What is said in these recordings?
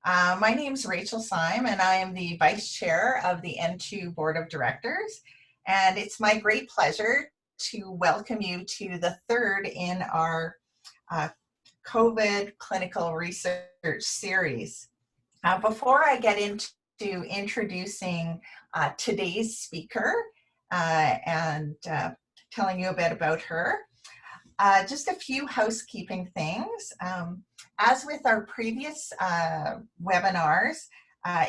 My name is Rachel Syme, and I am the Vice Chair of the N2 Board of Directors. And it's my great pleasure to welcome you to the third in our COVID clinical research series. Before I get into introducing today's speaker and telling you a bit about her, just a few housekeeping things. As with our previous webinars,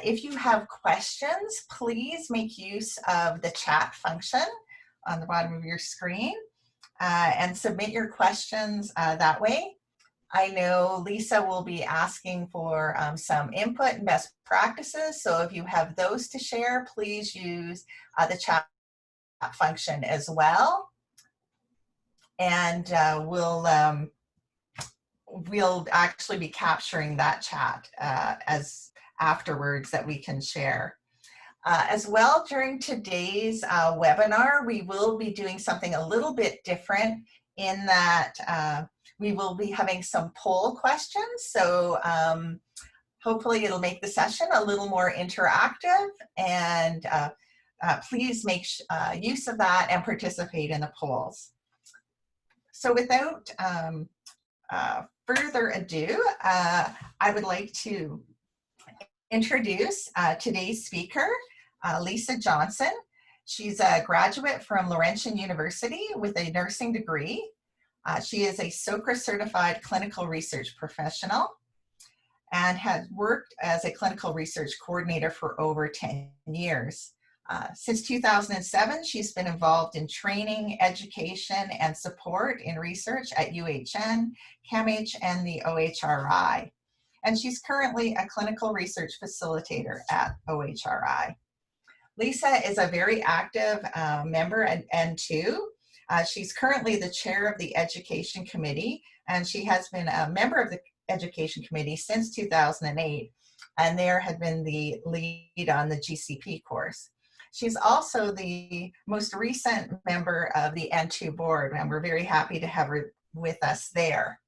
if you have questions, please make use of the chat function on the bottom of your screen and submit your questions that way. I know Lisa will be asking for some input and best practices, so if you have those to share, please use the chat function as well. And we'll actually be capturing that chat as afterwards that we can share. As well, during today's webinar, we will be doing something a little bit different in that we will be having some poll questions. So hopefully it'll make the session a little more interactive, and please make use of that and participate in the polls. So without further ado, I would like to introduce today's speaker, Lisa Johnson. She's a graduate from Laurentian University with a nursing degree. She is a SOCRA certified clinical research professional and has worked as a clinical research coordinator for over 10 years. Since 2007, she's been involved in training, education, and support in research at UHN, CAMH, and the OHRI. And she's currently a clinical research facilitator at OHRI. Lisa is a very active member at N2. She's currently the chair of the Education Committee, and she has been a member of the Education Committee since 2008, and there had been the lead on the GCP course. She's also the most recent member of the N2 board, and we're very happy to have her with us there.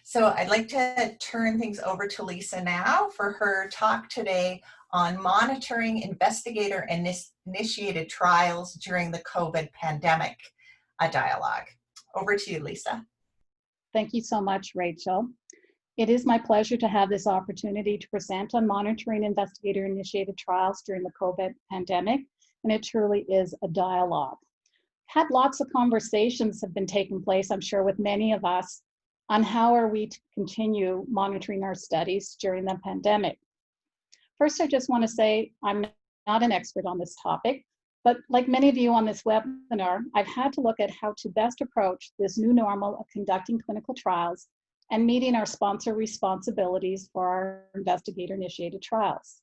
So I'd like to turn things over to Lisa now for her talk today on monitoring investigator-initiated trials during the COVID pandemic dialogue. Over to you, Lisa. Thank you so much, Rachel. It is my pleasure to have this opportunity to present on monitoring investigator-initiated trials during the COVID pandemic, and it truly is a dialogue. Had lots of conversations have been taking place, I'm sure, with many of us on how are we to continue monitoring our studies during the pandemic. First, I just want to say I'm not an expert on this topic, but like many of you on this webinar, I've had to look at how to best approach this new normal of conducting clinical trials and meeting our sponsor responsibilities for our investigator-initiated trials.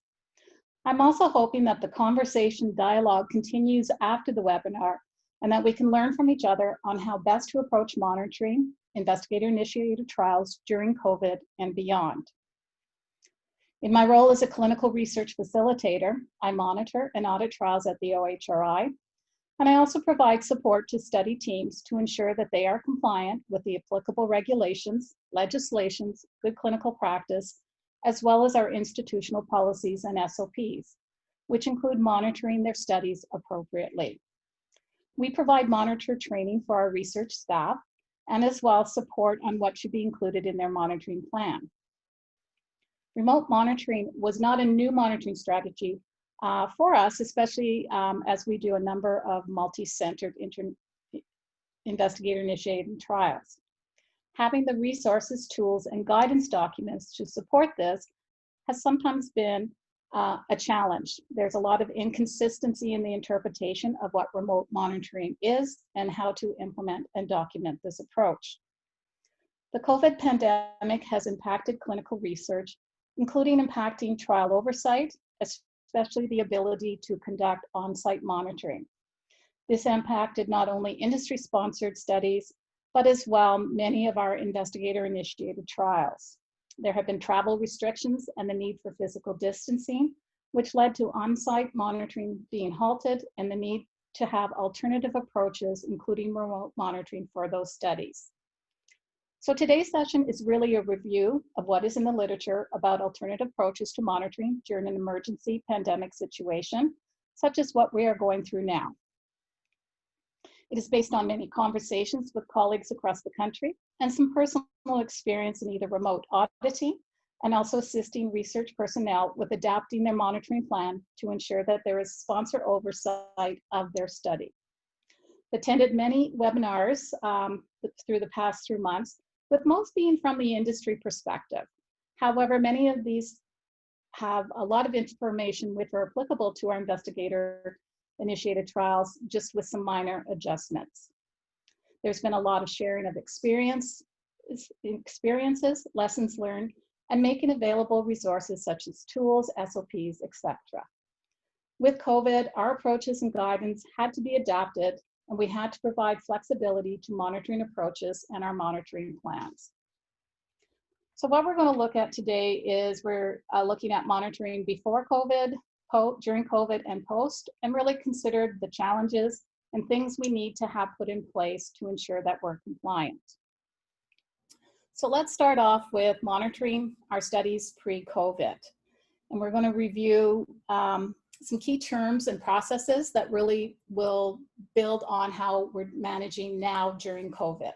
I'm also hoping that the conversation dialogue continues after the webinar and that we can learn from each other on how best to approach monitoring investigator-initiated trials during COVID and beyond. In my role as a clinical research facilitator, I monitor and audit trials at the OHRI, and I also provide support to study teams to ensure that they are compliant with the applicable regulations, legislations, good clinical practice, as well as our institutional policies and SOPs, which include monitoring their studies appropriately. We provide monitor training for our research staff and as well support on what should be included in their monitoring plan. Remote monitoring was not a new monitoring strategy for us, especially as we do a number of multi-centered investigator-initiated trials. Having the resources, tools, and guidance documents to support this has sometimes been a challenge. There's a lot of inconsistency in the interpretation of what remote monitoring is and how to implement and document this approach. The COVID pandemic has impacted clinical research, including impacting trial oversight, especially the ability to conduct on-site monitoring. This impacted not only industry-sponsored studies, but as well many of our investigator-initiated trials. There have been travel restrictions and the need for physical distancing, which led to on-site monitoring being halted and the need to have alternative approaches, including remote monitoring for those studies. So today's session is really a review of what is in the literature about alternative approaches to monitoring during an emergency pandemic situation, such as what we are going through now. It is based on many conversations with colleagues across the country and some personal experience in either remote auditing and also assisting research personnel with adapting their monitoring plan to ensure that there is sponsor oversight of their study. Attended many webinars through the past 3 months, with most being from the industry perspective. However, many of these have a lot of information which are applicable to our investigator-initiated trials, just with some minor adjustments. There's been a lot of sharing of experiences, lessons learned, and making available resources such as tools, SOPs, etc. With COVID, our approaches and guidance had to be adapted, and we had to provide flexibility to monitoring approaches and our monitoring plans. So what we're going to look at today is we're looking at monitoring before COVID, during COVID, and post, and really considered the challenges and things we need to have put in place to ensure that we're compliant. So let's start off with monitoring our studies pre-COVID. And we're going to review some key terms and processes that really will build on how we're managing now during COVID.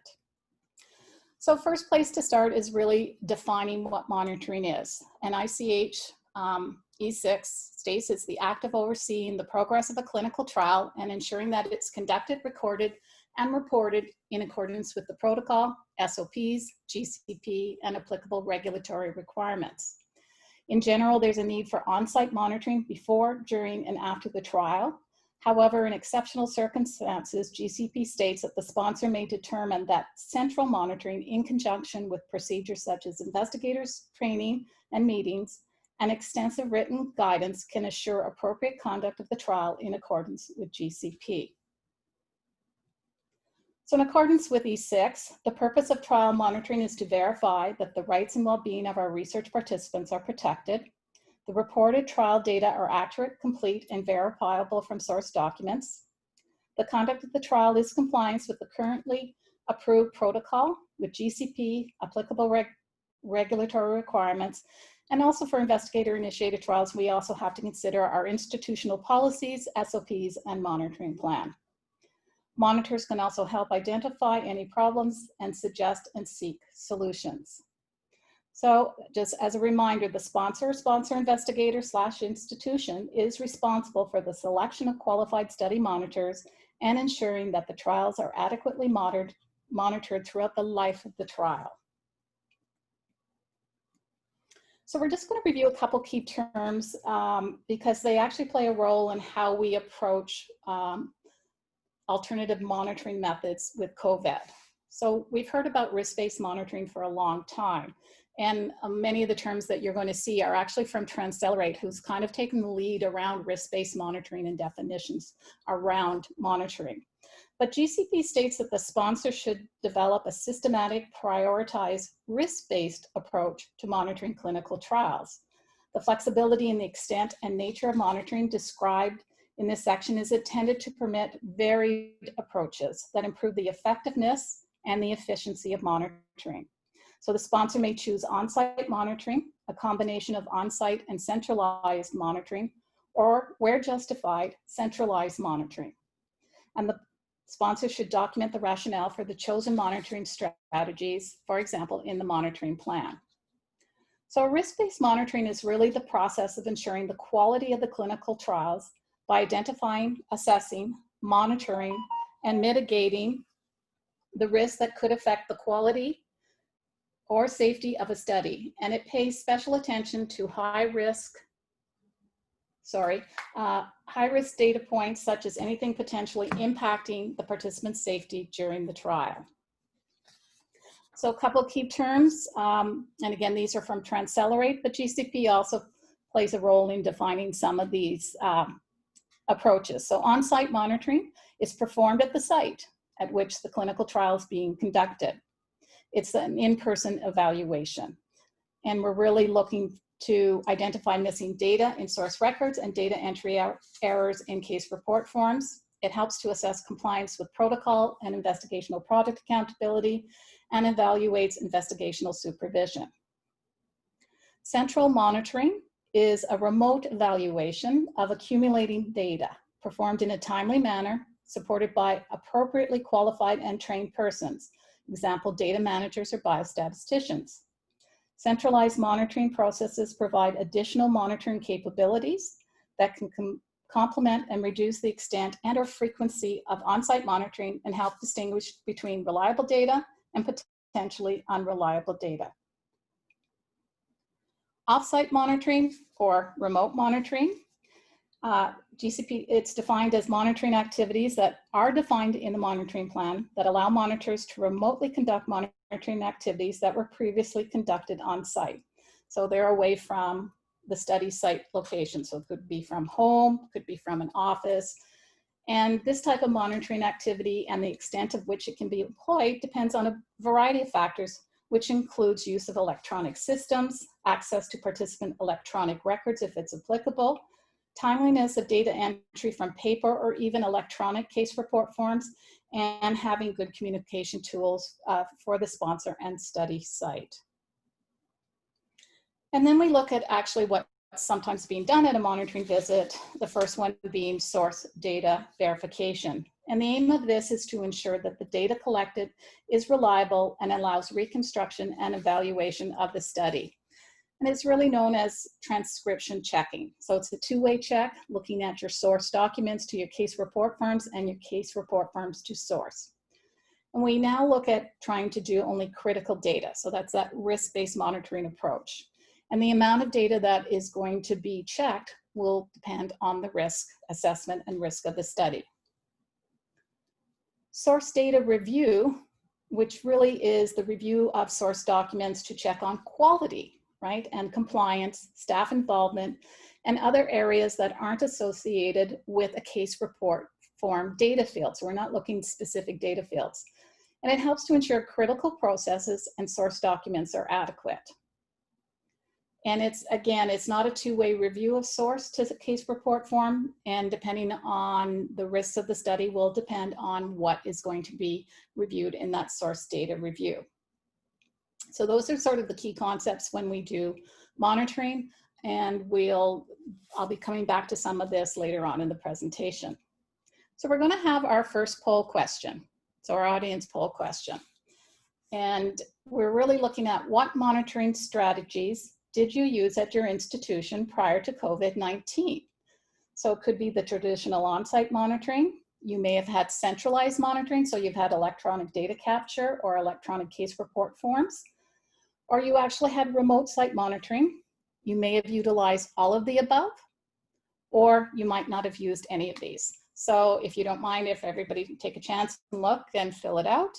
So first place to start is really defining what monitoring is. And ICH E6 states it's the act of overseeing the progress of a clinical trial and ensuring that it's conducted, recorded, and reported in accordance with the protocol, SOPs, GCP, and applicable regulatory requirements. In general, there's a need for on-site monitoring before, during, and after the trial. However, in exceptional circumstances, GCP states that the sponsor may determine that central monitoring in conjunction with procedures such as investigators, training, and meetings, and extensive written guidance can assure appropriate conduct of the trial in accordance with GCP. So in accordance with E6, the purpose of trial monitoring is to verify that the rights and well-being of our research participants are protected, the reported trial data are accurate, complete, and verifiable from source documents, the conduct of the trial is compliance with the currently approved protocol with GCP, applicable regulatory requirements, and also for investigator-initiated trials, we also have to consider our institutional policies, SOPs, and monitoring plan. Monitors can also help identify any problems and suggest and seek solutions. So just as a reminder, the sponsor investigator / institution is responsible for the selection of qualified study monitors and ensuring that the trials are adequately monitored throughout the life of the trial. So we're just going to review a couple key terms because they actually play a role in how we approach alternative monitoring methods with COVID. So we've heard about risk-based monitoring for a long time. And many of the terms that you're going to see are actually from Transcelerate, who's kind of taken the lead around risk-based monitoring and definitions around monitoring. But GCP states that the sponsor should develop a systematic, prioritized, risk-based approach to monitoring clinical trials. The flexibility in the extent and nature of monitoring described in this section is intended to permit varied approaches that improve the effectiveness and the efficiency of monitoring. So the sponsor may choose on-site monitoring, a combination of on-site and centralized monitoring, or where justified, centralized monitoring. And the sponsor should document the rationale for the chosen monitoring strategies, for example, in the monitoring plan. So risk-based monitoring is really the process of ensuring the quality of the clinical trials by identifying, assessing, monitoring, and mitigating the risks that could affect the quality or safety of a study. And it pays special attention to high-risk data points, such as anything potentially impacting the participant's safety during the trial. So a couple of key terms, and again, these are from Transcelerate, but GCP also plays a role in defining some of these approaches. So on-site monitoring is performed at the site at which the clinical trial is being conducted. It's an in-person evaluation. And we're really looking to identify missing data in source records and data entry errors in case report forms. It helps to assess compliance with protocol and investigational product accountability. and evaluates investigational supervision. Central monitoring is a remote evaluation of accumulating data performed in a timely manner, supported by appropriately qualified and trained persons, example, data managers or biostatisticians. Centralized monitoring processes provide additional monitoring capabilities that can complement and reduce the extent and or frequency of on-site monitoring and help distinguish between reliable data and potentially unreliable data. Off-site monitoring or remote monitoring. GCP, it's defined as monitoring activities that are defined in the monitoring plan that allow monitors to remotely conduct monitoring activities that were previously conducted on site. So they're away from the study site location. So it could be from home, could be from an office. And this type of monitoring activity and the extent of which it can be employed depends on a variety of factors, which includes use of electronic systems, access to participant electronic records if it's applicable, timeliness of data entry from paper or even electronic case report forms, and having good communication tools for the sponsor and study site. And then we look at actually what's sometimes being done at a monitoring visit, the first one being source data verification. And the aim of this is to ensure that the data collected is reliable and allows reconstruction and evaluation of the study. And it's really known as transcription checking. So it's a two-way check, looking at your source documents to your case report forms and your case report forms to source. And we now look at trying to do only critical data. So that's that risk-based monitoring approach. And the amount of data that is going to be checked will depend on the risk assessment and risk of the study. Source data review, which really is the review of source documents to check on quality, right, and compliance, staff involvement, and other areas that aren't associated with a case report form data field. So we're not looking at specific data fields. And it helps to ensure critical processes and source documents are adequate. And it's, again, it's not a two-way review of source to the case report form, and depending on the risks of the study will depend on what is going to be reviewed in that source data review. So those are sort of the key concepts when we do monitoring, and I'll be coming back to some of this later on in the presentation. So we're going to have our first poll question. So our audience poll question. And we're really looking at what monitoring strategies did you use at your institution prior to COVID-19? So it could be the traditional on-site monitoring. You may have had centralized monitoring, so you've had electronic data capture or electronic case report forms. Or you actually had remote site monitoring. You may have utilized all of the above, or you might not have used any of these. So if you don't mind, if everybody take a chance and look and fill it out.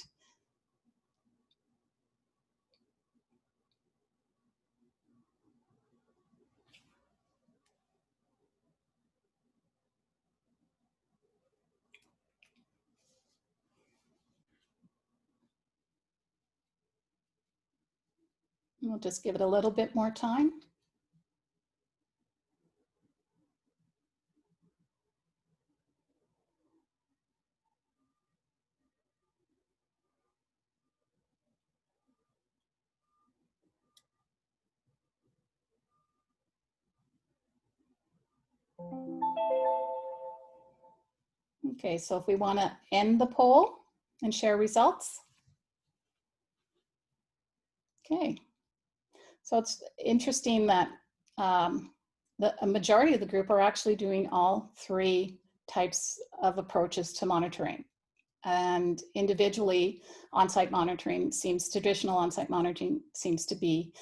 We'll just give it a little bit more time. Okay, so if we want to end the poll and share results. Okay, so it's interesting that a majority of the group are actually doing all three types of approaches to monitoring. And individually, on-site monitoring traditional on-site monitoring seems to be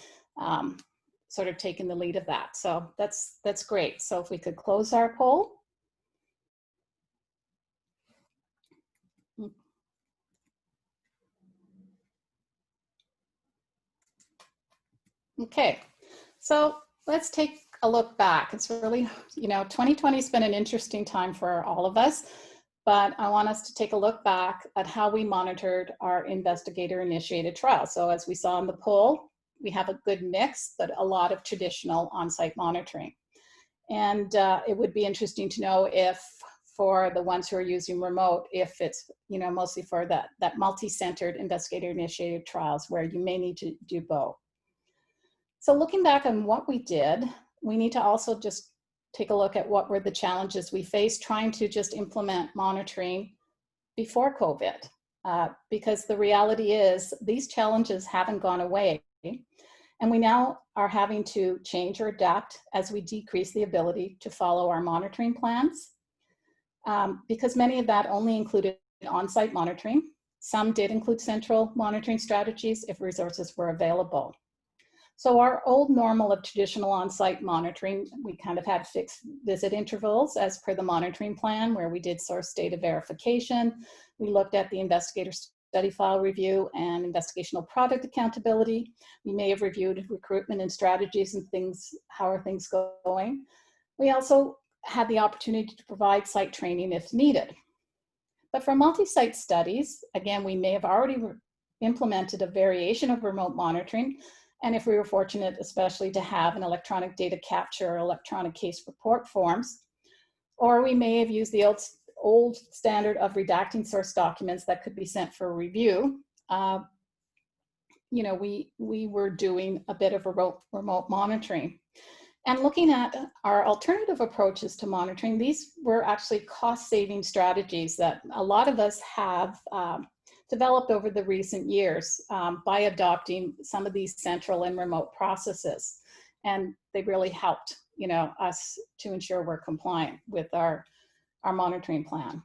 sort of taking the lead of that. So that's great. So if we could close our poll. Okay, so let's take a look back. It's really, 2020 has been an interesting time for all of us, but I want us to take a look back at how we monitored our investigator-initiated trial. So as we saw in the poll, we have a good mix, but a lot of traditional on-site monitoring. And it would be interesting to know if for the ones who are using remote if it's, you know, mostly for that multi-centered investigator-initiated trials where you may need to do both. So looking back on what we did, we need to also just take a look at what were the challenges we faced trying to just implement monitoring before COVID. Because the reality is these challenges haven't gone away. And we now are having to change or adapt as we decrease the ability to follow our monitoring plans. Because many of that only included on-site monitoring. Some did include central monitoring strategies if resources were available. So our old normal of traditional on-site monitoring, we kind of had fixed visit intervals as per the monitoring plan where we did source data verification. We looked at the investigator study file review and investigational product accountability. We may have reviewed recruitment and strategies and things, how are things going. We also had the opportunity to provide site training if needed. But for multi-site studies, again, we may have already implemented a variation of remote monitoring. And if we were fortunate, especially to have an electronic data capture or electronic case report forms, or we may have used the old standard of redacting source documents that could be sent for review. You know, we were doing a bit of remote monitoring. And looking at our alternative approaches to monitoring, these were actually cost-saving strategies that a lot of us have developed over the recent years by adopting some of these central and remote processes. And they really helped, you know, us to ensure we're compliant with our monitoring plan.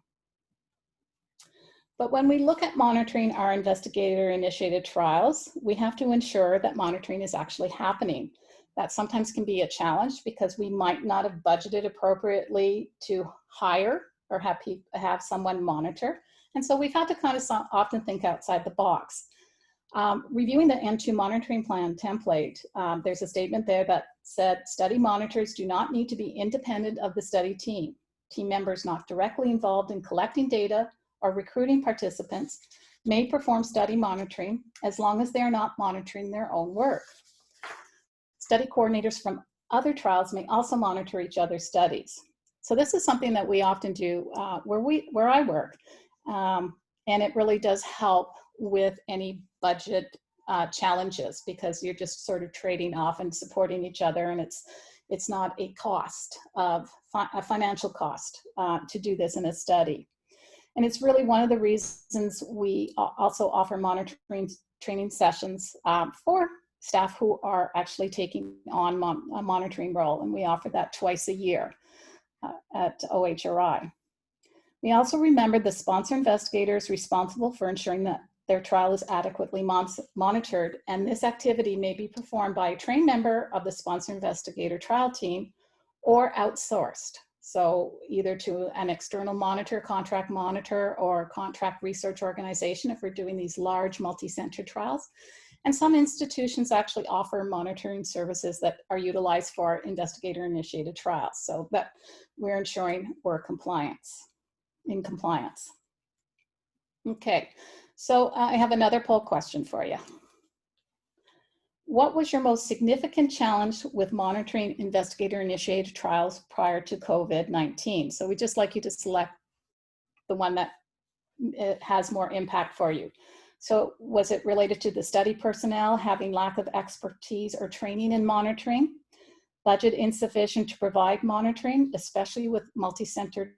But when we look at monitoring our investigator-initiated trials, we have to ensure that monitoring is actually happening. That sometimes can be a challenge because we might not have budgeted appropriately to hire or have someone monitor. And so we've had to kind of often think outside the box. Reviewing the N2 monitoring plan template, there's a statement there that said study monitors do not need to be independent of the study team. Team members not directly involved in collecting data or recruiting participants may perform study monitoring as long as they are not monitoring their own work. Study coordinators from other trials may also monitor each other's studies. So this is something that we often do where I work. And it really does help with any budget challenges because you're just sort of trading off and supporting each other, and it's not a cost of a financial cost to do this in a study. And it's really one of the reasons we also offer monitoring training sessions for staff who are actually taking on a monitoring role, and we offer that twice a year at OHRI. We also remember the sponsor investigators responsible for ensuring that their trial is adequately monitored, and this activity may be performed by a trained member of the sponsor investigator trial team or outsourced. So either to an external monitor, contract monitor, or contract research organization if we're doing these large multi-center trials. And some institutions actually offer monitoring services that are utilized for investigator-initiated trials so that we're ensuring we're in compliance. Okay, so I have another poll question for you. What was your most significant challenge with monitoring investigator-initiated trials prior to COVID-19? So we'd just like you to select the one that has more impact for you. So was it related to the study personnel having lack of expertise or training in monitoring? Budget insufficient to provide monitoring, especially with multi-centered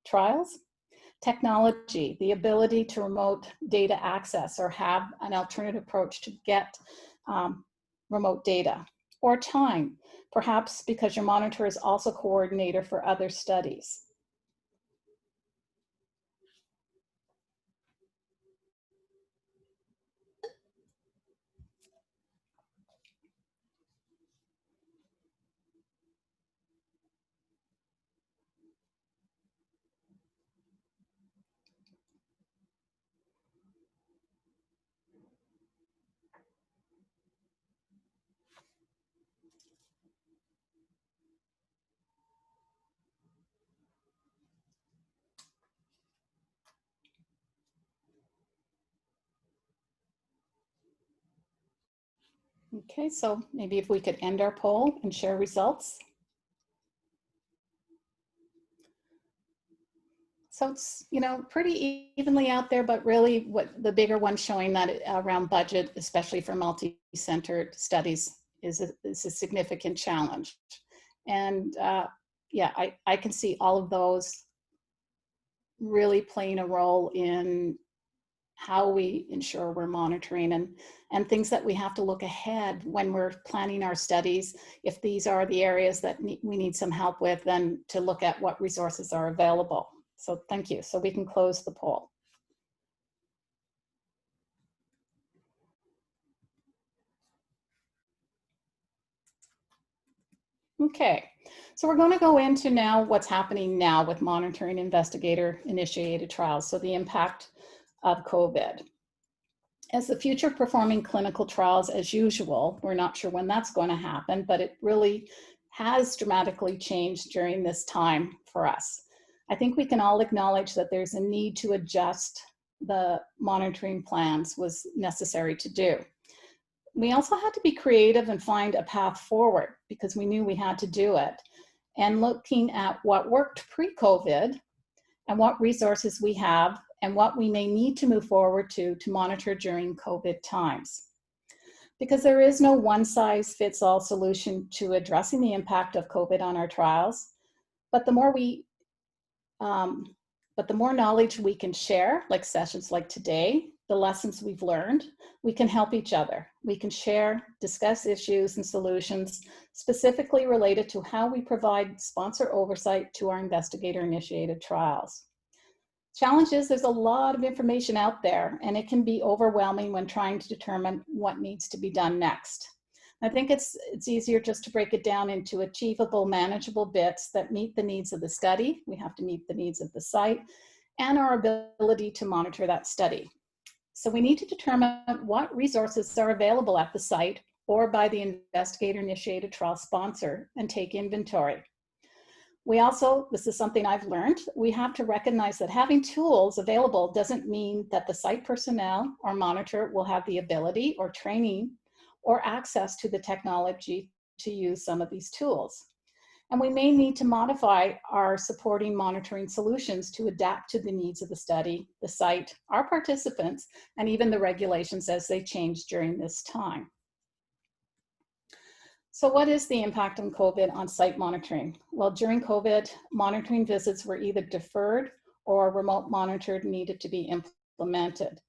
trials? Technology, the ability to remote data access or have an alternative approach to get remote data, or time, perhaps because your monitor is also coordinator for other studies. Okay, so maybe if we could end our poll and share results. So it's, you know, pretty evenly out there, but really what the bigger one showing that around budget, especially for multi-centered studies, is a significant challenge. And yeah, I can see all of those really playing a role in how we ensure we're monitoring and things that we have to look ahead when we're planning our studies. If these are the areas that we need some help with, then to look at what resources are available. So thank you. So we can close the poll. Okay, so we're going to go into now what's happening now with monitoring investigator-initiated trials, so the impact of COVID. As the future performing clinical trials as usual, we're not sure when that's going to happen, but it really has dramatically changed during this time for us. I think we can all acknowledge that there's a need to adjust the monitoring plans was necessary to do. We also had to be creative and find a path forward because we knew we had to do it. And looking at what worked pre-COVID and what resources we have and what we may need to move forward to monitor during COVID times. Because there is no one-size-fits-all solution to addressing the impact of COVID on our trials, but the more knowledge we can share, like sessions like today, the lessons we've learned, we can help each other. We can share, discuss issues and solutions specifically related to how we provide sponsor oversight to our investigator-initiated trials. Challenge is there's a lot of information out there and it can be overwhelming when trying to determine what needs to be done next. I think it's easier just to break it down into achievable, manageable bits that meet the needs of the study. We have to meet the needs of the site and our ability to monitor that study. So we need to determine what resources are available at the site or by the investigator-initiated trial sponsor and take inventory. We also, this is something I've learned, we have to recognize that having tools available doesn't mean that the site personnel or monitor will have the ability or training or access to the technology to use some of these tools. And we may need to modify our supporting monitoring solutions to adapt to the needs of the study, the site, our participants, and even the regulations as they change during this time. So what is the impact on COVID on site monitoring? Well, during COVID, monitoring visits were either deferred or remote monitored needed to be implemented.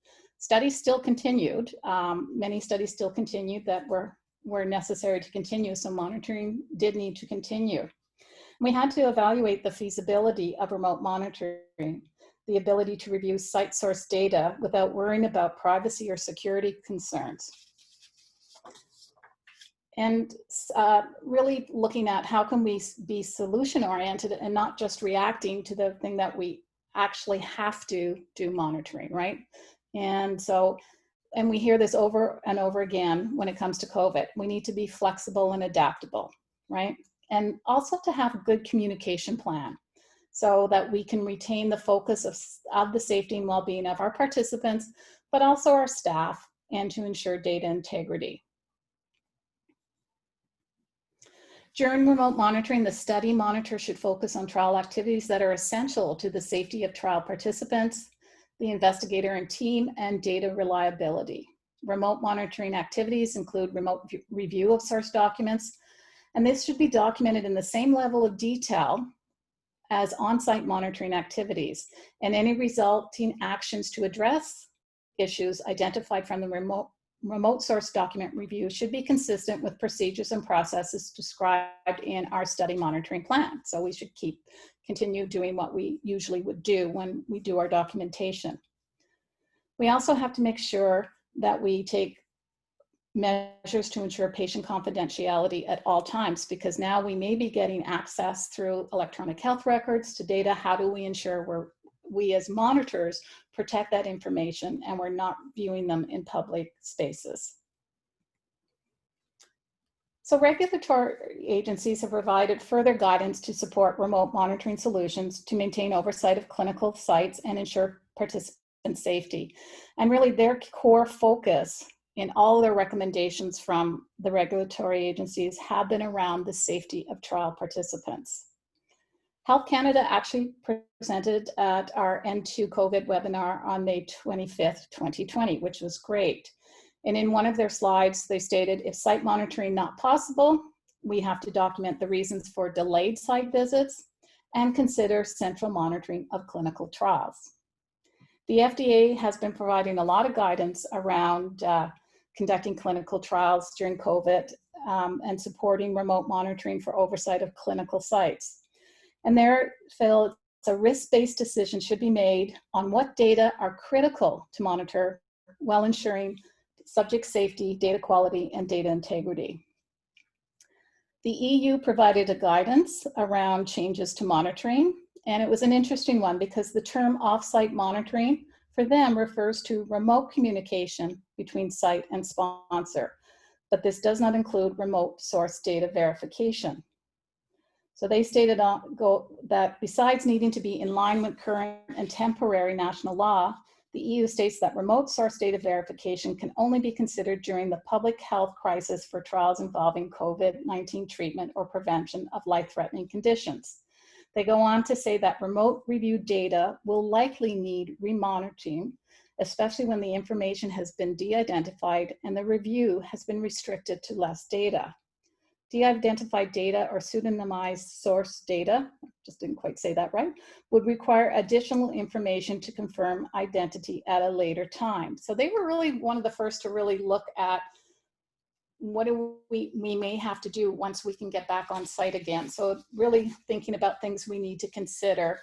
Studies still continued. Many studies still continued that were necessary to continue, so monitoring did need to continue. We had to evaluate the feasibility of remote monitoring, the ability to review site source data without worrying about privacy or security concerns. And really looking at how can we be solution oriented and not just reacting to the thing that we actually have to do monitoring, right? And so, and we hear this over and over again when it comes to COVID. We need to be flexible and adaptable, right? And also to have a good communication plan so that we can retain the focus of the safety and well-being of our participants, but also our staff, and to ensure data integrity. During remote monitoring, the study monitor should focus on trial activities that are essential to the safety of trial participants, the investigator and team, and data reliability. Remote monitoring activities include remote review of source documents, and this should be documented in the same level of detail as on-site monitoring activities, and any resulting actions to address issues identified from the remote source document review should be consistent with procedures and processes described in our study monitoring plan. So we should continue doing what we usually would do when we do our documentation. We also have to make sure that we take measures to ensure patient confidentiality at all times, because now we may be getting access through electronic health records to data. How do we ensure we as monitors protect that information and we're not viewing them in public spaces? So regulatory agencies have provided further guidance to support remote monitoring solutions to maintain oversight of clinical sites and ensure participant safety. And really their core focus in all their recommendations from the regulatory agencies have been around the safety of trial participants. Health Canada actually presented at our N2 COVID webinar on May 25th, 2020, which was great. And in one of their slides, they stated, if site monitoring not possible, we have to document the reasons for delayed site visits and consider central monitoring of clinical trials. The FDA has been providing a lot of guidance around conducting clinical trials during COVID and supporting remote monitoring for oversight of clinical sites. And there, Phil, a risk-based decision should be made on what data are critical to monitor while ensuring subject safety, data quality, and data integrity. The EU provided a guidance around changes to monitoring, and it was an interesting one because the term off-site monitoring for them refers to remote communication between site and sponsor, but this does not include remote source data verification. So they stated that besides needing to be in line with current and temporary national law, the EU states that remote source data verification can only be considered during the public health crisis for trials involving COVID-19 treatment or prevention of life-threatening conditions. They go on to say that remote review data will likely need remonitoring, especially when the information has been de-identified and the review has been restricted to less data. De-identified data or pseudonymized source data, just didn't quite say that right, would require additional information to confirm identity at a later time. So they were really one of the first to really look at what do we may have to do once we can get back on site again. So really thinking about things we need to consider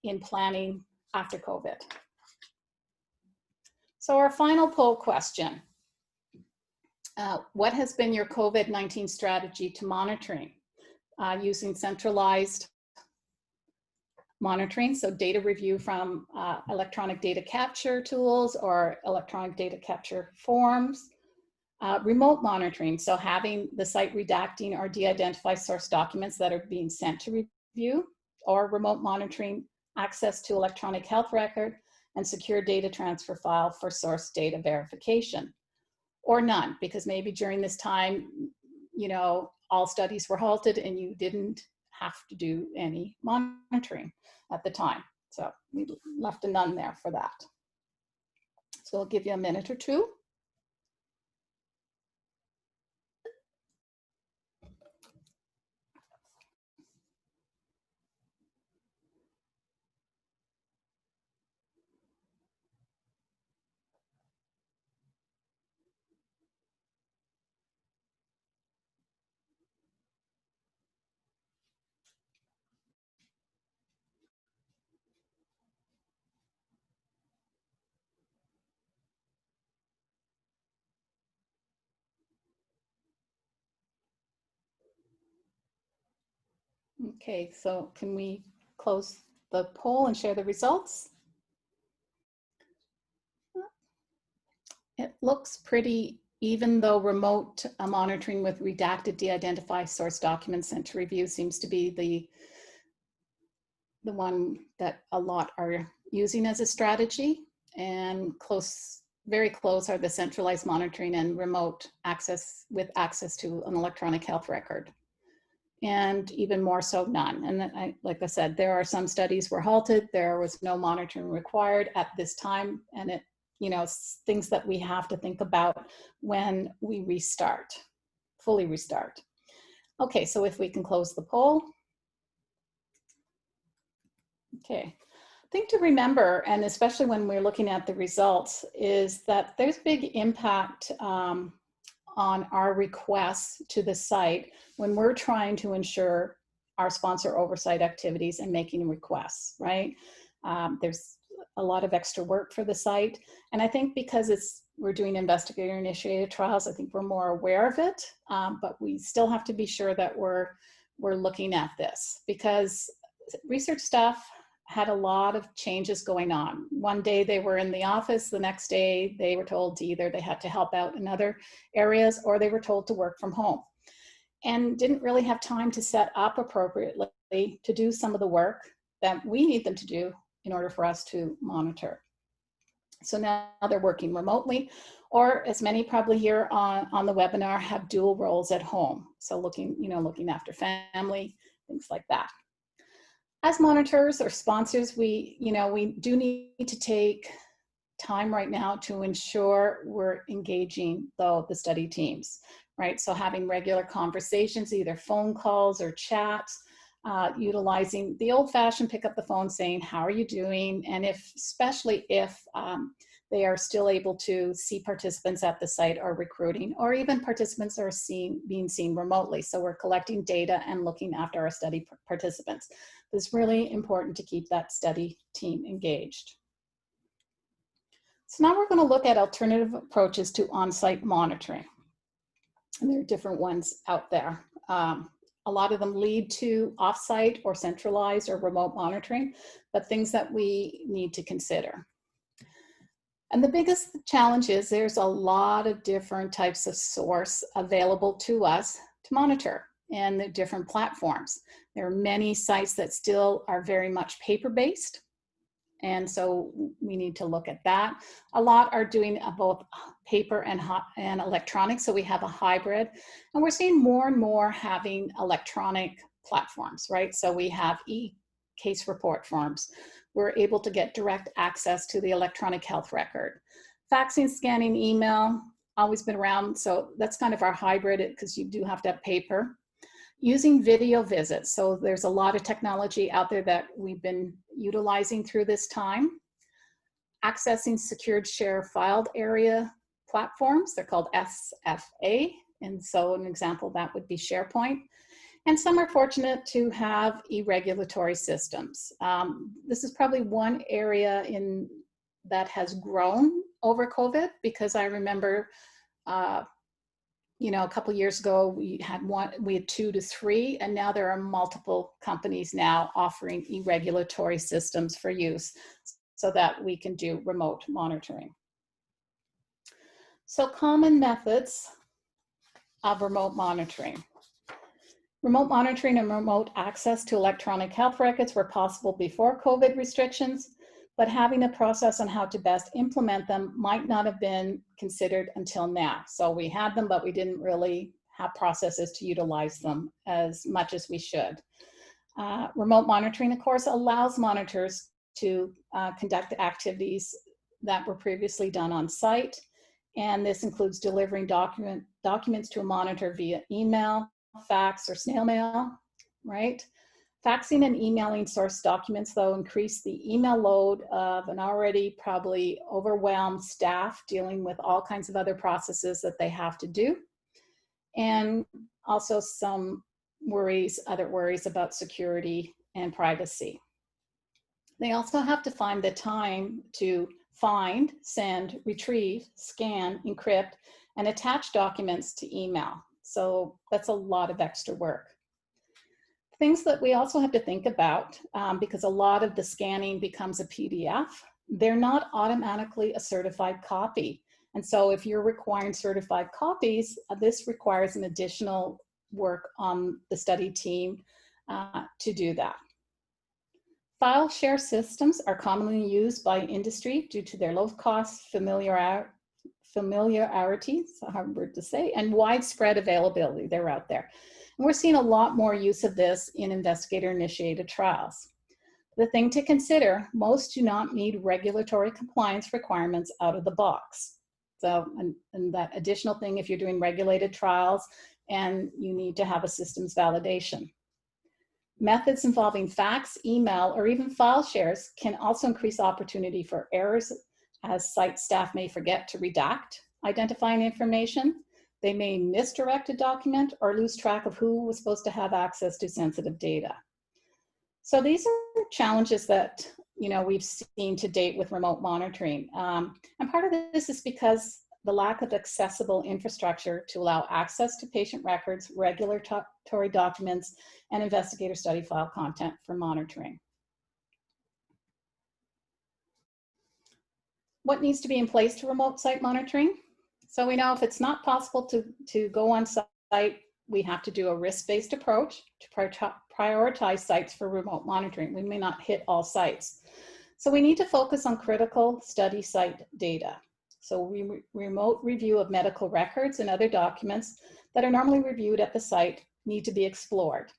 in planning after COVID. So our final poll question. What has been your COVID-19 strategy to monitoring? Using centralized monitoring, so data review from electronic data capture tools or electronic data capture forms. Remote monitoring, so having the site redacting or de-identify source documents that are being sent to review, or remote monitoring, access to electronic health record, and secure data transfer file for source data verification. Or none, because maybe during this time, you know, all studies were halted and you didn't have to do any monitoring at the time. So we left a none there for that. So I'll give you a minute or two. Okay, so can we close the poll and share the results? It looks pretty, even though remote monitoring with redacted de-identified source documents sent to review seems to be the one that a lot are using as a strategy, and very close are the centralized monitoring and remote access with access to an electronic health record. And even more so, none. And then like I said, there are some studies were halted. There was no monitoring required at this time. And it, you know, things that we have to think about when we restart, fully restart. Okay, so if we can close the poll. Okay, thing to remember, and especially when we're looking at the results, is that there's big impact on our requests to the site when we're trying to ensure our sponsor oversight activities and making requests, right? There's a lot of extra work for the site. And I think because we're doing investigator-initiated trials, I think we're more aware of it, but we still have to be sure that we're looking at this, because research staff had a lot of changes going on. One day they were in the office, the next day they were told to either they had to help out in other areas or they were told to work from home, and didn't really have time to set up appropriately to do some of the work that we need them to do in order for us to monitor. So now they're working remotely, or as many probably here on the webinar have dual roles at home. So looking after family, things like that. As monitors or sponsors, we do need to take time right now to ensure we're engaging the study teams, right? So having regular conversations, either phone calls or chats, utilizing the old-fashioned pick up the phone saying, how are you doing? And especially if they are still able to see participants at the site or recruiting, or even participants are being seen remotely. So we're collecting data and looking after our study participants. It's really important to keep that study team engaged. So now we're going to look at alternative approaches to on-site monitoring. And there are different ones out there. A lot of them lead to off-site or centralized or remote monitoring, but things that we need to consider. And the biggest challenge is there's a lot of different types of source available to us to monitor, and the different platforms. There are many sites that still are very much paper-based, and so we need to look at that. A lot are doing both paper and electronic, so we have a hybrid. And we're seeing more and more having electronic platforms, right? So we have e-case report forms. We're able to get direct access to the electronic health record. Faxing, scanning, email, always been around, so that's kind of our hybrid because you do have to have paper. Using video visits, so there's a lot of technology out there that we've been utilizing through this time. Accessing secured share filed area platforms, they're called SFA, and so an example that would be SharePoint. And some are fortunate to have e-regulatory systems. This is probably one area that has grown over COVID, because I remember a couple years ago, we had 2 to 3, and now there are multiple companies now offering e-regulatory systems for use so that we can do remote monitoring. So common methods of remote monitoring. Remote monitoring and remote access to electronic health records were possible before COVID restrictions, but having a process on how to best implement them might not have been considered until now. So we had them, but we didn't really have processes to utilize them as much as we should. Remote monitoring, of course, allows monitors to conduct activities that were previously done on site. And this includes delivering documents to a monitor via email, fax, or snail mail, right? Faxing and emailing source documents, though, increase the email load of an already probably overwhelmed staff dealing with all kinds of other processes that they have to do. And also some other worries about security and privacy. They also have to find the time to find, send, retrieve, scan, encrypt, and attach documents to email. So that's a lot of extra work. Things that we also have to think about, because a lot of the scanning becomes a PDF, they're not automatically a certified copy. And so if you're requiring certified copies, this requires an additional work on the study team to do that. File share systems are commonly used by industry due to their low cost, familiarity, it's a hard word to say, and widespread availability. They're out there. And we're seeing a lot more use of this in investigator-initiated trials. The thing to consider, most do not meet regulatory compliance requirements out of the box. So, and that additional thing, if you're doing regulated trials and you need to have a systems validation. Methods involving fax, email, or even file shares can also increase opportunity for errors, as site staff may forget to redact identifying information. They may misdirect a document or lose track of who was supposed to have access to sensitive data. So these are challenges that we've seen to date with remote monitoring. And part of this is because the lack of accessible infrastructure to allow access to patient records, regulatory documents, and investigator study file content for monitoring. What needs to be in place to remote site monitoring? So we know if it's not possible to go on site, we have to do a risk-based approach to prioritize sites for remote monitoring. We may not hit all sites. So we need to focus on critical study site data. So remote review of medical records and other documents that are normally reviewed at the site need to be explored.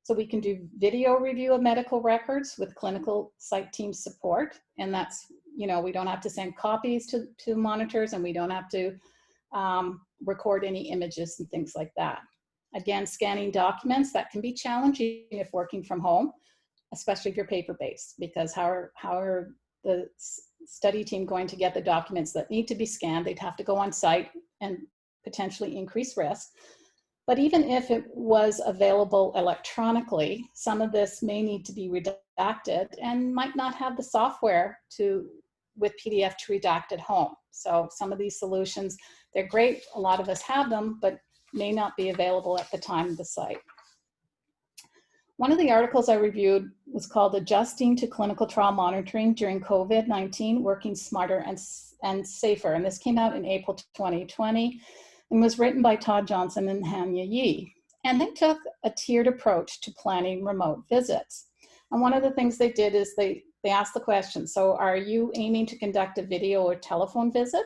So we can do video review of medical records with clinical site team support. And that's, you know, we don't have to send copies to monitors, and we don't have to record any images and things like that. Again, scanning documents, that can be challenging if working from home, especially if you're paper-based, because how are the study team going to get the documents that need to be scanned? They'd have to go on site and potentially increase risk. But even if it was available electronically, some of this may need to be redacted and might not have the software with PDF to redact at home. So some of these solutions, they're great. A lot of us have them, but may not be available at the time of the site. One of the articles I reviewed was called Adjusting to Clinical Trial Monitoring During COVID-19, Working Smarter and Safer. And this came out in April 2020 and was written by Todd Johnson and Hanya Yi. And they took a tiered approach to planning remote visits. And one of the things they did is they asked the question, so are you aiming to conduct a video or telephone visit?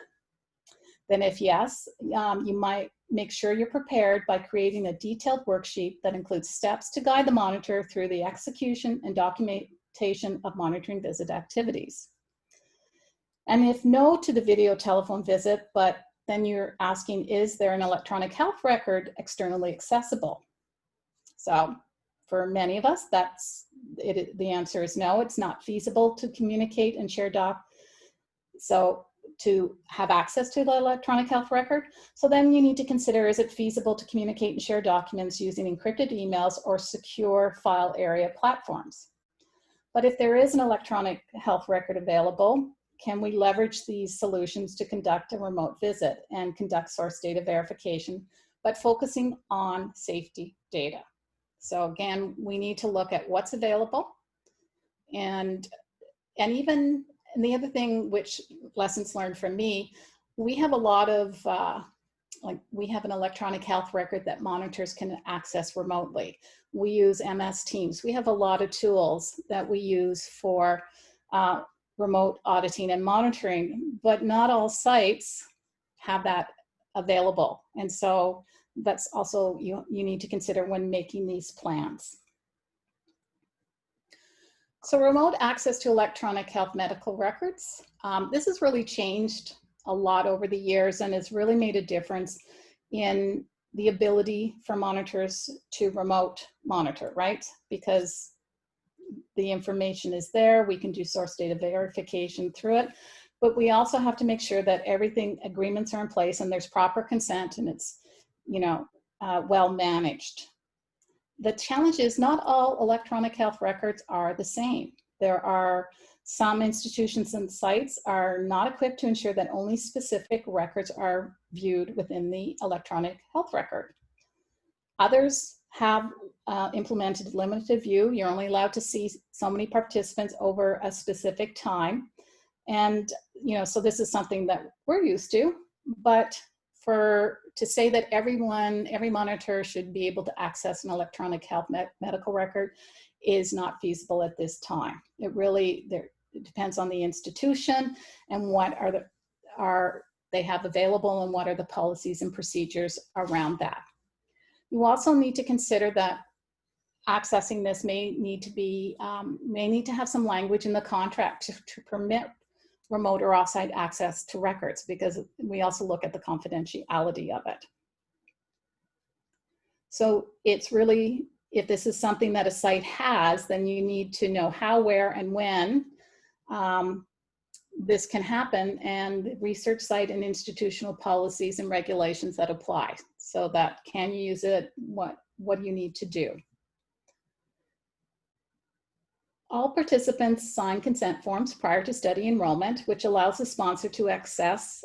Then if yes, you might make sure you're prepared by creating a detailed worksheet that includes steps to guide the monitor through the execution and documentation of monitoring visit activities. And if no to the video telephone visit, but then you're asking, is there an electronic health record externally accessible? So for many of us, the answer is no, it's not feasible to communicate and share to have access to the electronic health record. So then you need to consider, is it feasible to communicate and share documents using encrypted emails or secure file area platforms? But if there is an electronic health record available, can we leverage these solutions to conduct a remote visit and conduct source data verification, but focusing on safety data? So again, we need to look at what's available, and even, and the other thing, which lessons learned from me, we have a lot of, we have an electronic health record that monitors can access remotely. We use MS Teams. We have a lot of tools that we use for remote auditing and monitoring, but not all sites have that available. And so that's also, you need to consider when making these plans. So remote access to electronic health medical records. This has really changed a lot over the years and has really made a difference in the ability for monitors to remote monitor, right? Because the information is there, we can do source data verification through it, but we also have to make sure that agreements are in place and there's proper consent and it's, well managed. The challenge is not all electronic health records are the same. There are some institutions and sites are not equipped to ensure that only specific records are viewed within the electronic health record. Others have implemented limited view. You're only allowed to see so many participants over a specific time. And, so this is something that we're used to, but to say that every monitor should be able to access an electronic health medical record is not feasible at this time. It depends on the institution and what they have available and what are the policies and procedures around that. You also need to consider that accessing this may need to have some language in the contract to permit remote or offsite access to records, because we also look at the confidentiality of it. So it's really, if this is something that a site has, then you need to know how, where, and when this can happen, and research site and institutional policies and regulations that apply. So that, can you use it? What do you need to do? All participants sign consent forms prior to study enrollment, which allows the sponsor to access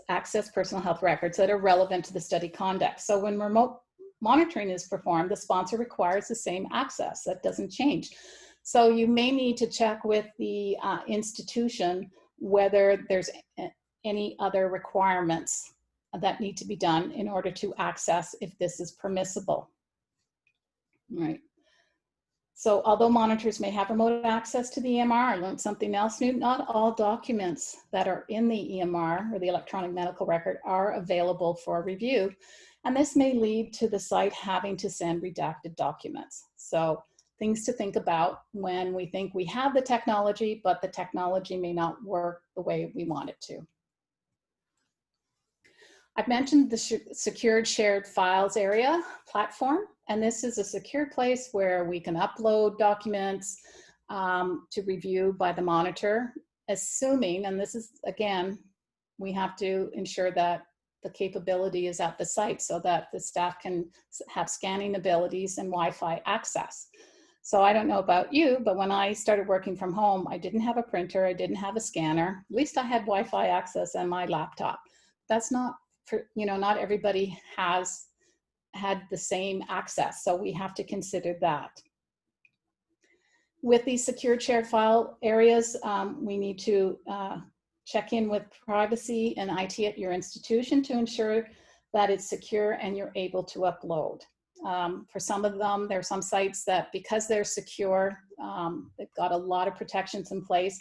personal health records that are relevant to the study conduct. So when remote monitoring is performed, the sponsor requires the same access. That doesn't change. So you may need to check with the institution whether there's any other requirements that need to be done in order to access if this is permissible. Right. So although monitors may have remote access to the EMR, I learned something else new. Not all documents that are in the EMR or the electronic medical record are available for review. And this may lead to the site having to send redacted documents. So things to think about when we think we have the technology, but the technology may not work the way we want it to. I've mentioned the secured shared files area platform, and this is a secure place where we can upload documents to review by the monitor, assuming, and this is, again, we have to ensure that the capability is at the site so that the staff can have scanning abilities and Wi-Fi access. So I don't know about you, but when I started working from home, I didn't have a printer, I didn't have a scanner. At least I had Wi-Fi access on my laptop. That's not, for, you know, not everybody has had the same access, so we have to consider that. With these secured shared file areas, we need to check in with privacy and IT at your institution to ensure that it's secure and you're able to upload. For some of them, there are some sites that, because they're secure, they've got a lot of protections in place,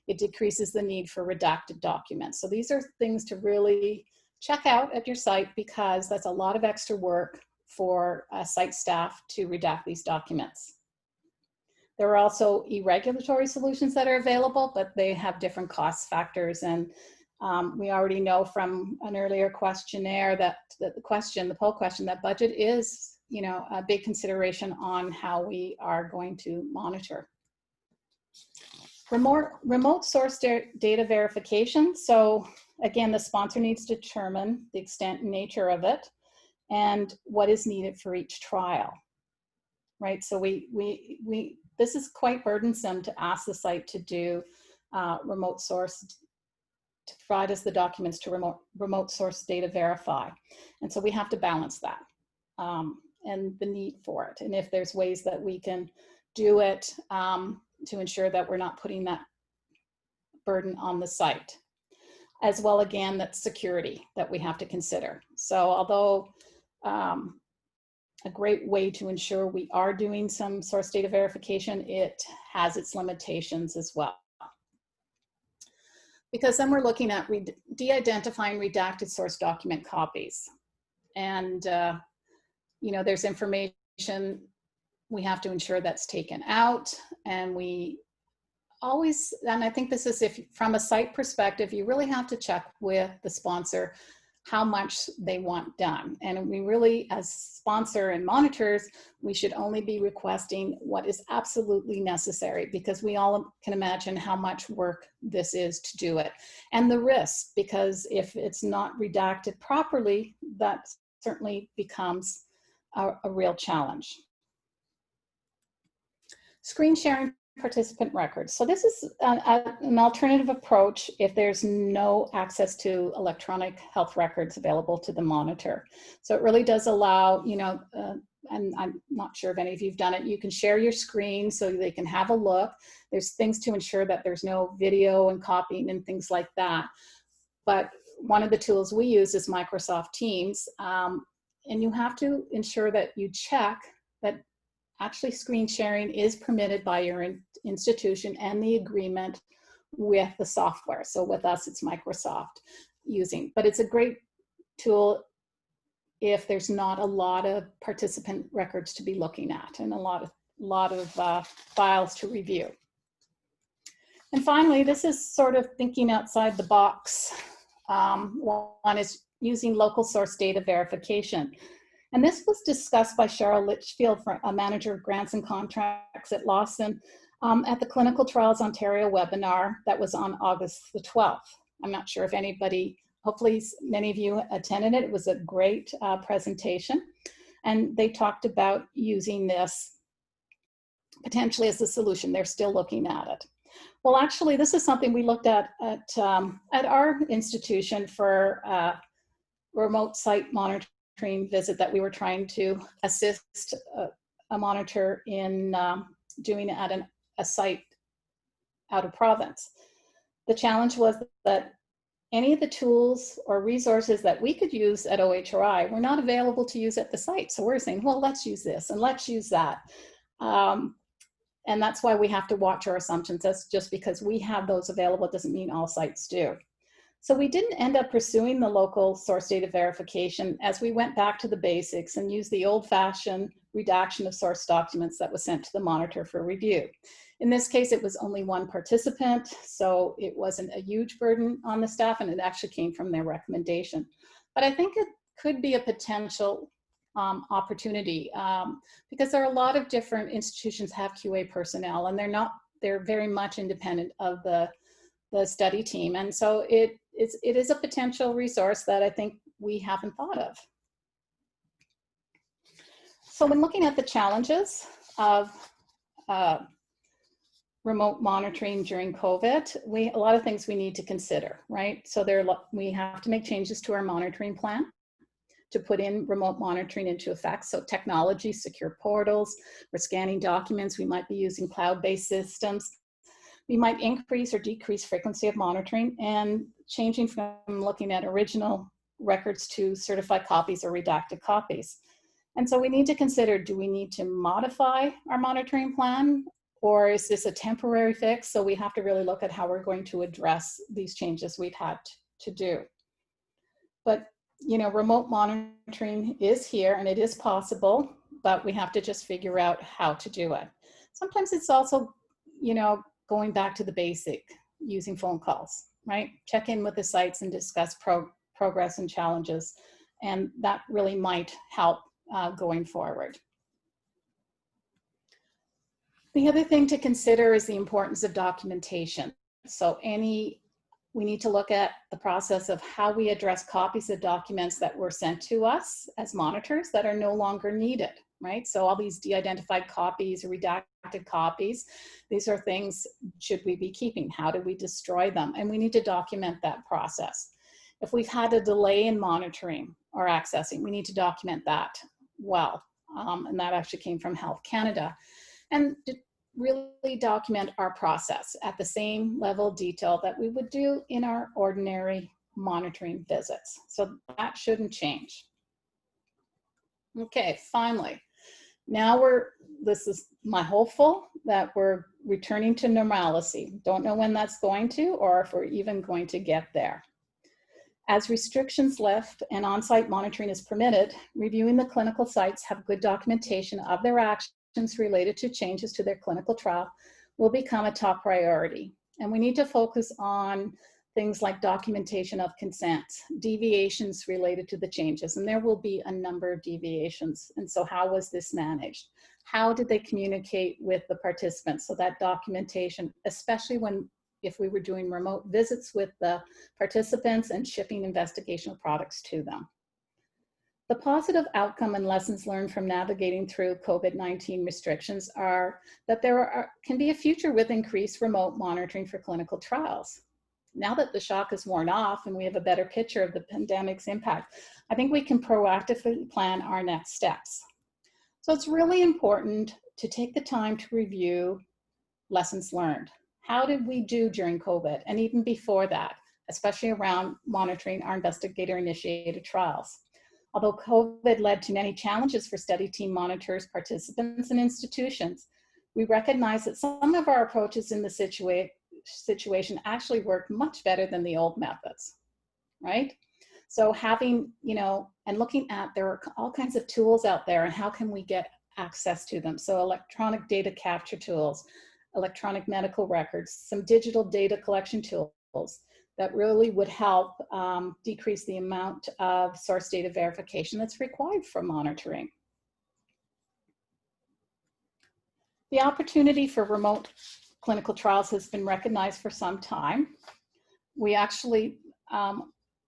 it decreases the need for redacted documents. So these are things to really check out at your site, because that's a lot of extra work for site staff to redact these documents. There are also e-regulatory solutions that are available, but they have different cost factors. And we already know from an earlier questionnaire that the poll question, that budget is, you know, a big consideration on how we are going to monitor. Remote source data verification. So again, the sponsor needs to determine the extent and nature of it and what is needed for each trial, right? So this is quite burdensome to ask the site to do remote source, to provide us the documents to remote source data verify. And so we have to balance that and the need for it. And if there's ways that we can do it to ensure that we're not putting that burden on the site. As well, again, that's security that we have to consider. So although a great way to ensure we are doing some source data verification, it has its limitations as well. Because then we're looking at de-identifying redacted source document copies. And, you know, there's information we have to ensure that's taken out, and we always, and I think this is, if from a site perspective, you really have to check with the sponsor how much they want done. And we really, as sponsor and monitors, we should only be requesting what is absolutely necessary, because we all can imagine how much work this is to do it. And the risk, because if it's not redacted properly, that certainly becomes a real challenge. Screen sharing participant records. So this is an alternative approach if there's no access to electronic health records available to the monitor. So it really does allow, you know, and I'm not sure if any of you've done it, you can share your screen so they can have a look. There's things to ensure that there's no video and copying and things like that. But one of the tools we use is Microsoft Teams. And you have to ensure that you check that actually screen sharing is permitted by your institution and the agreement with the software. So with us, it's Microsoft using, but it's a great tool if there's not a lot of participant records to be looking at and a lot of files to review. And finally, this is sort of thinking outside the box. One is using local source data verification. And this was discussed by Cheryl Litchfield, a manager of grants and contracts at Lawson, at the Clinical Trials Ontario webinar that was on August the 12th. I'm not sure if anybody, hopefully many of you attended it. It was a great presentation. And they talked about using this potentially as a solution. They're still looking at it. Well, actually, this is something we looked at our institution for remote site monitoring visit that we were trying to assist a monitor in doing at a site out of province. The challenge was that any of the tools or resources that we could use at OHRI were not available to use at the site. So we're saying, well, let's use this and let's use that. And that's why we have to watch our assumptions. That's just because we have those available doesn't mean all sites do. So we didn't end up pursuing the local source data verification as we went back to the basics and used the old-fashioned redaction of source documents that was sent to the monitor for review. In this case, it was only one participant, so it wasn't a huge burden on the staff, and it actually came from their recommendation. But I think it could be a potential opportunity because there are a lot of different institutions have QA personnel, and they're very much independent of the study team. And so it is a potential resource that I think we haven't thought of. So when looking at the challenges of remote monitoring during COVID, a lot of things we need to consider, right? So we have to make changes to our monitoring plan to put in remote monitoring into effect. So technology, secure portals, we're scanning documents, we might be using cloud-based systems. We might increase or decrease frequency of monitoring and changing from looking at original records to certified copies or redacted copies. And so we need to consider, do we need to modify our monitoring plan, or is this a temporary fix? So we have to really look at how we're going to address these changes we've had to do. But, you know, remote monitoring is here and it is possible, but we have to just figure out how to do it. Sometimes it's also, you know, going back to the basic, using phone calls, right? Check in with the sites and discuss progress and challenges. And that really might help going forward. The other thing to consider is the importance of documentation. So we need to look at the process of how we address copies of documents that were sent to us as monitors that are no longer needed, right? So all these de-identified copies, redacted copies, these are things, should we be keeping? How do we destroy them? And we need to document that process. If we've had a delay in monitoring or accessing, we need to document that well. And that actually came from Health Canada. And to really document our process at the same level of detail that we would do in our ordinary monitoring visits. So that shouldn't change. Okay, finally, now this is my hopeful that we're returning to normalcy. Don't know when that's going to, or if we're even going to get there. As restrictions lift and on-site monitoring is permitted, reviewing the clinical sites have good documentation of their actions related to changes to their clinical trial will become a top priority. And we need to focus on things like documentation of consent, deviations related to the changes, and there will be a number of deviations. And so how was this managed? How did they communicate with the participants? So that documentation, especially if we were doing remote visits with the participants and shipping investigational products to them. The positive outcome and lessons learned from navigating through COVID-19 restrictions are that there can be a future with increased remote monitoring for clinical trials. Now that the shock has worn off and we have a better picture of the pandemic's impact, I think we can proactively plan our next steps. So it's really important to take the time to review lessons learned. How did we do during COVID and even before that, especially around monitoring our investigator-initiated trials? Although COVID led to many challenges for study team monitors, participants, and institutions, we recognize that some of our approaches in the situation actually worked much better than the old methods, right? So having, you know, and looking at, there are all kinds of tools out there and how can we get access to them? So electronic data capture tools, electronic medical records, some digital data collection tools that really would help decrease the amount of source data verification that's required for monitoring. The opportunity for remote clinical trials has been recognized for some time. We actually,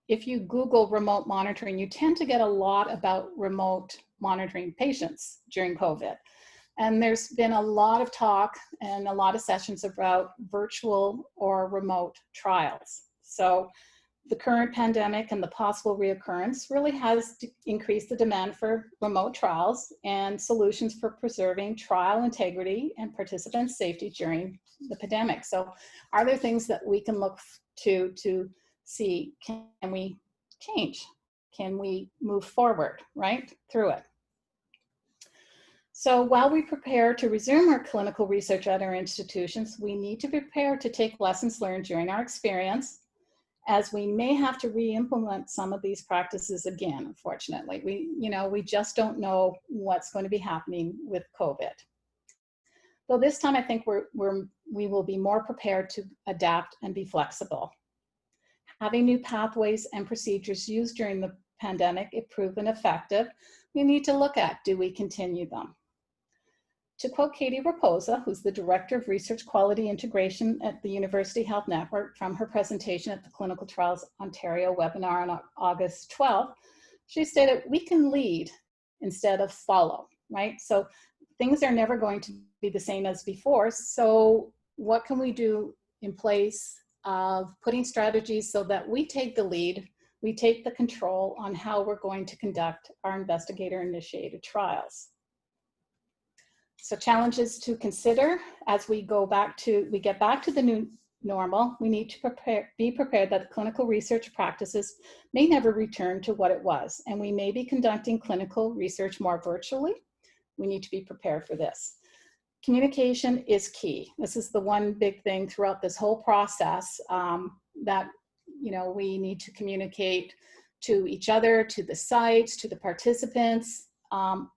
if you Google remote monitoring, you tend to get a lot about remote monitoring patients during COVID. And there's been a lot of talk and a lot of sessions about virtual or remote trials. So the current pandemic and the possible reoccurrence really has increased the demand for remote trials and solutions for preserving trial integrity and participant safety during the pandemic. So are there things that we can look to see, can we change? Can we move forward, right, through it? So while we prepare to resume our clinical research at our institutions, we need to prepare to take lessons learned during our experience as we may have to re-implement some of these practices again, unfortunately. We just don't know what's going to be happening with COVID. Though this time I think we will be more prepared to adapt and be flexible. Having new pathways and procedures used during the pandemic, if proven effective, we need to look at, do we continue them? To quote Katie Raposa, who's the Director of Research Quality Integration at the University Health Network, from her presentation at the Clinical Trials Ontario webinar on August 12th, she stated, we can lead instead of follow, right? So things are never going to be the same as before. So what can we do in place of putting strategies so that we take the lead, we take the control on how we're going to conduct our investigator-initiated trials? So challenges to consider as we get back to the new normal. We need to be prepared that the clinical research practices may never return to what it was, and we may be conducting clinical research more virtually. We need to be prepared for this. Communication is key. This is the one big thing throughout this whole process, that we need to communicate to each other, to the sites, to the participants,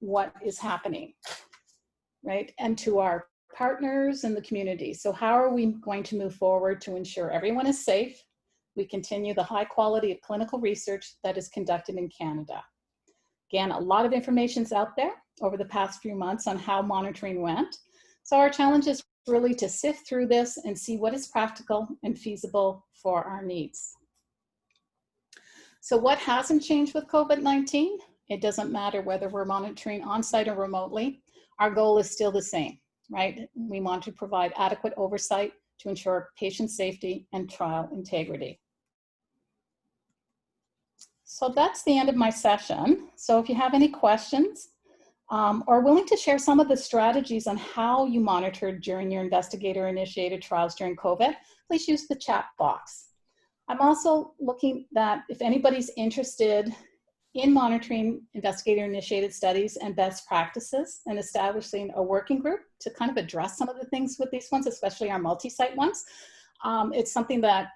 what is happening, right? And to our partners in the community. So how are we going to move forward to ensure everyone is safe? We continue the high quality of clinical research that is conducted in Canada. Again, a lot of information's out there over the past few months on how monitoring went. So our challenge is really to sift through this and see what is practical and feasible for our needs. So what hasn't changed with COVID-19? It doesn't matter whether we're monitoring on-site or remotely. Our goal is still the same, right? We want to provide adequate oversight to ensure patient safety and trial integrity. So that's the end of my session. So if you have any questions or willing to share some of the strategies on how you monitored during your investigator-initiated trials during COVID, please use the chat box. I'm also looking that if anybody's interested in monitoring investigator-initiated studies and best practices and establishing a working group to kind of address some of the things with these ones, especially our multi-site ones, it's something that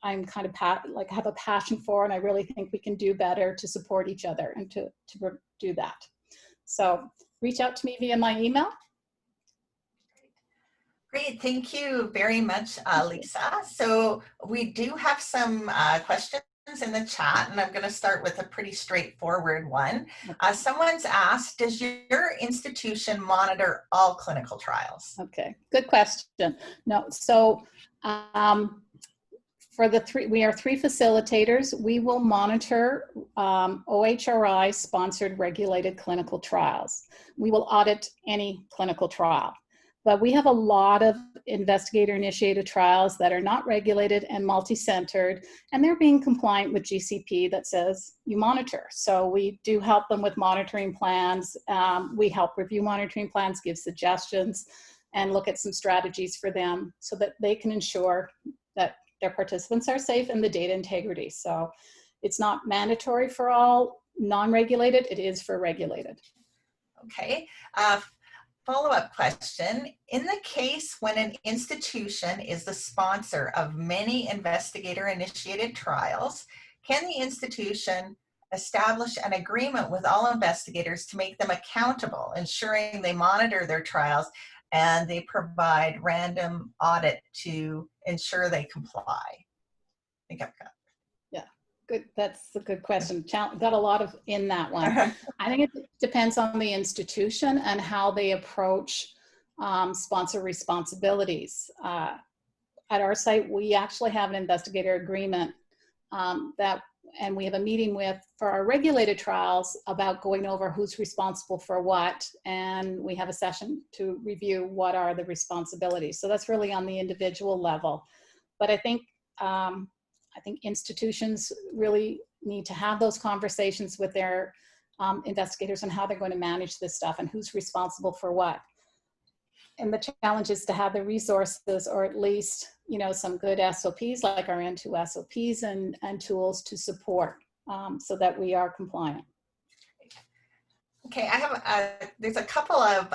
I'm kind of have a passion for, and I really think we can do better to support each other and to do that. So reach out to me via my email. Great, thank you very much, Lisa. So we do have some questions in the chat, and I'm going to start with a pretty straightforward one. Someone's asked, does your institution monitor all clinical trials? Okay, good question. No, so we are 3 facilitators. We will monitor OHRI sponsored regulated clinical trials. We will audit any clinical trial. But we have a lot of investigator-initiated trials that are not regulated and multi-centered, and they're being compliant with GCP that says you monitor. So we do help them with monitoring plans. We help review monitoring plans, give suggestions, and look at some strategies for them so that they can ensure that their participants are safe and the data integrity. So it's not mandatory for all non-regulated, it is for regulated. Okay. Follow-up question. In the case when an institution is the sponsor of many investigator-initiated trials, can the institution establish an agreement with all investigators to make them accountable, ensuring they monitor their trials and they provide random audit to ensure they comply? I think I've got. Yeah, good. That's a good question. Got a lot of in that one. I think it depends on the institution and how they approach sponsor responsibilities. At our site, we actually have an investigator agreement and we have a meeting for our regulated trials about going over who's responsible for what, and we have a session to review what are the responsibilities. So that's really on the individual level. But I think institutions really need to have those conversations with their investigators on how they're going to manage this stuff and who's responsible for what. And the challenge is to have the resources, or at least, some good SOPs like our N2 SOPs and tools to support so that we are compliant. Okay, I have there's a couple of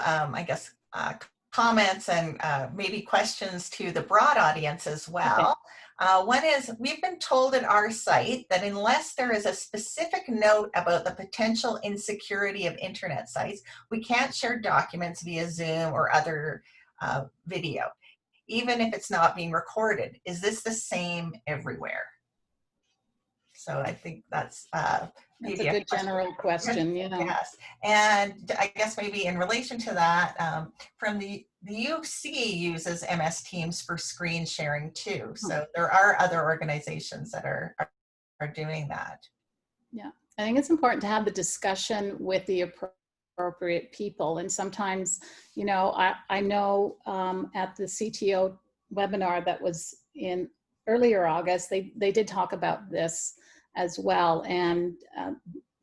comments and maybe questions to the broad audience as well. One is, we've been told at our site that unless there is a specific note about the potential insecurity of internet sites, we can't share documents via Zoom or other video, even if it's not being recorded. Is this the same everywhere? So I think that's maybe a good general question. Yeah. Yes, and I guess maybe in relation to that, from the UC uses MS Teams for screen sharing too. So there are other organizations that are doing that. Yeah, I think it's important to have the discussion with the appropriate people. And sometimes, you know, I know at the CTO webinar that was in earlier August, they did talk about this as well. And,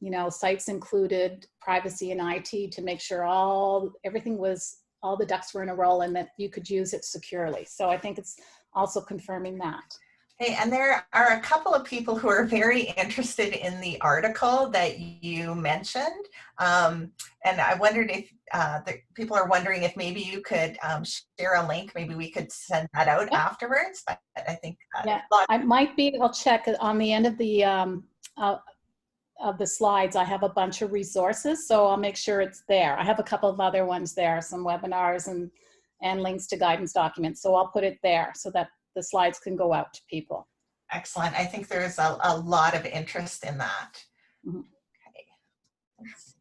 you know, sites included privacy and IT to make sure all the ducks were in a row and that you could use it securely. So I think it's also confirming that. Hey, and there are a couple of people who are very interested in the article that you mentioned. And I wondered if the people are wondering if maybe you could share a link, maybe we could send that out afterwards, but I think I might be, I'll check on the end of the slides. I have a bunch of resources, so I'll make sure it's there. I have a couple of other ones there, some webinars and links to guidance documents. So I'll put it there so that the slides can go out to people. Excellent. I think there's a lot of interest in that. Okay. Let's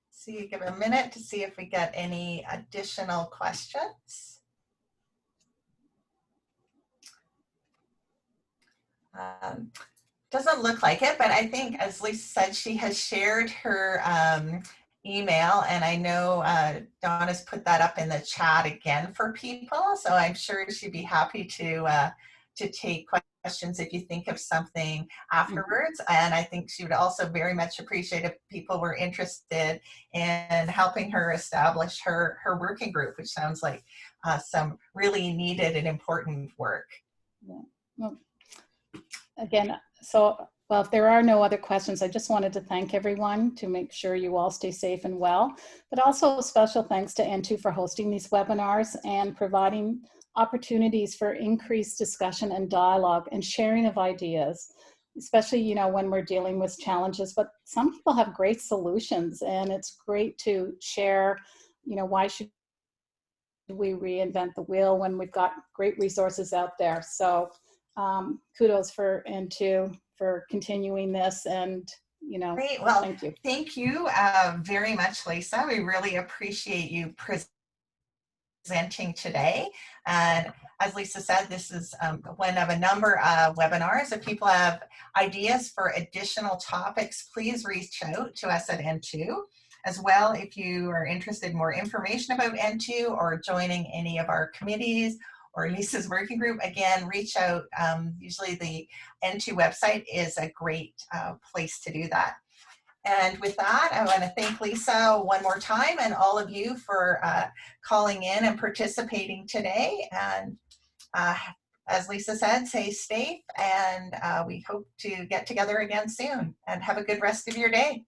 see, give a minute to see if we get any additional questions. Doesn't look like it, but I think, as Lisa said, she has shared her email, and I know Dawn has put that up in the chat again for people, so I'm sure she'd be happy to take questions if you think of something afterwards. And I think she would also very much appreciate if people were interested in helping her establish her working group, which sounds like some really needed and important work. Yeah. Well, again, well, if there are no other questions, I just wanted to thank everyone to make sure you all stay safe and well, but also special thanks to N2 for hosting these webinars and providing opportunities for increased discussion and dialogue and sharing of ideas, especially, you know, when we're dealing with challenges. But some people have great solutions, and it's great to share, you know, why should we reinvent the wheel when we've got great resources out there. So kudos for N2 for continuing this, and, you know, great. Well, thank you very much, Lisa. We really appreciate you presenting today. And as Lisa said, this is one of a number of webinars. If people have ideas for additional topics, please reach out to us at N2. As well, if you are interested in more information about N2 or joining any of our committees or Lisa's working group, again, reach out. Usually the N2 website is a great place to do that. And with that, I want to thank Lisa one more time and all of you for calling in and participating today. And as Lisa said, stay safe, and we hope to get together again soon. And have a good rest of your day.